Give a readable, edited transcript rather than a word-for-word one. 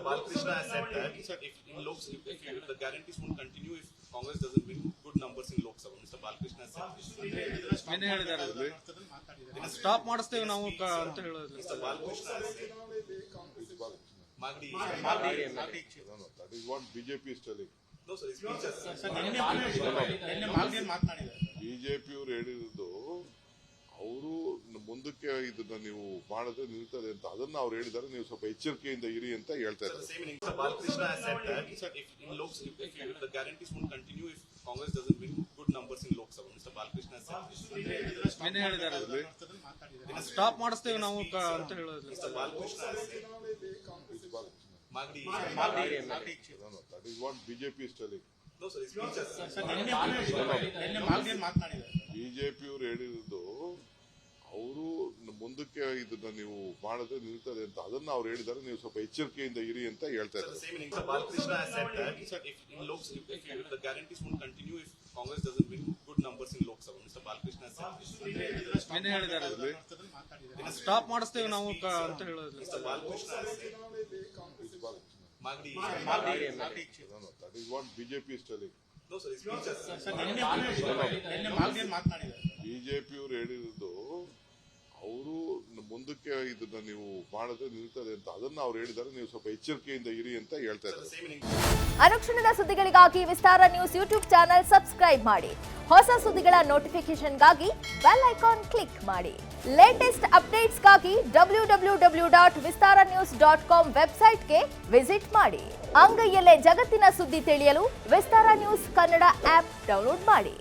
Balakrishna has said that if the guarantees won't continue if Congress doesn't win good numbers in Lok Sabha. Mr. Balakrishna has said stop ಮಾಡಿಸ್ತೇವೆ ನಾವು ಅಂತ ಹೇಳೋದು. Mr. Balakrishna has said Magdi. That is what BJP is telling. No sir, his speech has BJP ಅವರು ಹೇಳಿರೋದು ಅವರು ಮುಂದಕ್ಕೆ ಇದನ್ನ ನೀವು ಮಾಡಿದ್ರೆ ನಿಲ್ತದೆ ಅಂತ ಅದನ್ನ ಅವ್ರು ಹೇಳಿದ್ದಾರೆ. ನೀವು ಸ್ವಲ್ಪ ಎಚ್ಚರಿಕೆಯಿಂದ ಇರಿ ಅಂತ ಹೇಳ್ತಾ ಇದ್ದಾರೆ. Mr. Balakrishna has said that if the guarantees won't continue if Congress doesn't win good numbers in Lok Sabha. Mr. Balakrishna has said stop ಮಾಡಿಸ್ತೇವೆ ನಾವು ಅಂತ ಹೇಳೋದು. Mr. Balakrishna has said Magdi. That is what BJP is telling. No sir, his speech has BJP ಅವರು ಹೇಳಿರೋದು ಅವರು ಮುಂದಕ್ಕೆ ಇದನ್ನ ನೀವು ಮಾಡಿದ್ರೆ ನಿಲ್ತದೆ ಅಂತ ಅದನ್ನ ಅವ್ರು ಹೇಳಿದ್ದಾರೆ. ನೀವು ಸ್ವಲ್ಪ ಎಚ್ಚರಿಕೆಯಿಂದ ಇರಿ ಅಂತ ಹೇಳ್ತಾ ಇದ್ದಾರೆ. Mr. Balakrishna has said that if the guarantees won't continue if Congress doesn't win good numbers in Lok Sabha. Mr. Balakrishna has said stop ಮಾಡಿಸ್ತೇವೆ ನಾವು ಅಂತ ಹೇಳೋದು. Mr. Balakrishna has said Magdi. That is what BJP is telling. No sir, his speech has BJP ಅವರು ಹೇಳಿರೋದು ಅವರು ಮುಂದಕ್ಕೆ ಇದನ್ನ ನೀವು ಮಾಡಿದ್ರೆ ನಿಲ್ತದೆ ಅಂತ ಅದನ್ನ ಅವ್ರು ಹೇಳಿದ್ದಾರೆ. ನೀವು ಸ್ವಲ್ಪ ಎಚ್ಚರಿಕೆಯಿಂದ ಇರಿ ಅಂತ ಹೇಳ್ತಾ ಇದ್ದಾರೆ. ಅನುಕ್ಷಣದ ಸುದ್ದಿಗಳಿಗಾಗಿ ವಿಸ್ತಾರ ನ್ಯೂಸ್ ಯೂಟ್ಯೂಬ್ ಚಾನೆಲ್ ಸಬ್ಸ್ಕ್ರೈಬ್ ಮಾಡಿ. ಹೊಸ ಸುದ್ದಿಗಳ ನೋಟಿಫಿಕೇಶನ್ಗಾಗಿ ಬೆಲ್ ಐಕಾನ್ ಕ್ಲಿಕ್ ಮಾಡಿ. ಲೇಟೆಸ್ಟ್ ಅಪ್ಡೇಟ್ಸ್ಗಾಗಿ www.vistaranews.com ವೆಬ್ಸೈಟ್ಗೆ ವಿಸಿಟ್ ಮಾಡಿ. ಅಂಗೈಯಲ್ಲೇ ಜಗತ್ತಿನ ಸುದ್ದಿ ತಿಳಿಯಲು ವಿಸ್ತಾರ ನ್ಯೂಸ್ ಕನ್ನಡ ಆಪ್ ಡೌನ್ಲೋಡ್ ಮಾಡಿ.